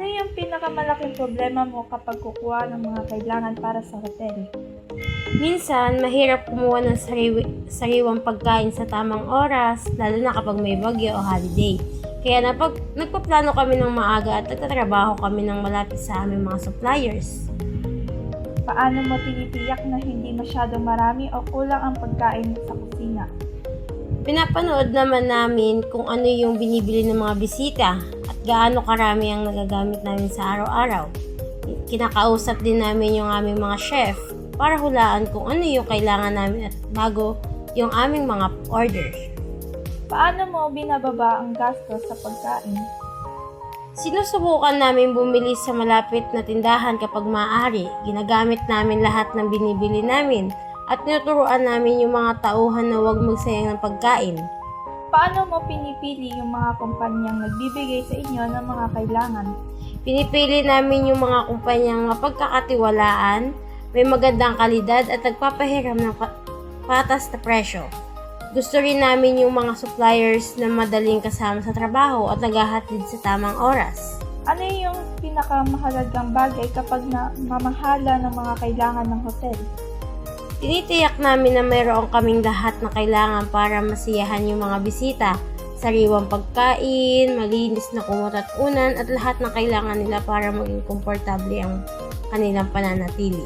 yung pinakamalaking problema mo kapag kukuha ng mga kailangan para sa hotel? Minsan, mahirap kumuha ng sariwang pagkain sa tamang oras, lalo na kapag may bagyo o holiday. Kaya nagpaplano kami ng maaga at nagtatrabaho kami ng malapit sa aming mga suppliers. Paano mo tinitiyak na hindi masyadong marami o kulang ang pagkain sa kusina? Pinapanood naman namin kung ano yung binibili ng mga bisita at gaano karami ang nagagamit namin sa araw-araw. Kinakausap din namin yung aming mga chef para hulaan kung ano yung kailangan namin at bago yung aming mga orders. Paano mo binababa ang gastos sa pagkain? Sinusubukan namin bumili sa malapit na tindahan kapag maaari. Ginagamit namin lahat ng binibili namin at tinuturuan namin yung mga tauhan na huwag magsayang ng pagkain. Paano mo pinipili yung mga kumpanyang nagbibigay sa inyo ng mga kailangan? Pinipili namin yung mga kumpanyang mapagkakatiwalaan, may magandang kalidad at nagpapahiram ng patas na presyo. Gusto rin namin yung mga suppliers na madaling kasama sa trabaho at naghahatid sa tamang oras. Ano yung pinakamahalagang bagay kapag mamahala ng mga kailangan ng hotel? Tinitiyak namin na mayroon kaming lahat na kailangan para masiyahan yung mga bisita. Sariwang pagkain, malinis na kumot at unan at lahat ng kailangan nila para maging komportable ang kanilang pananatili.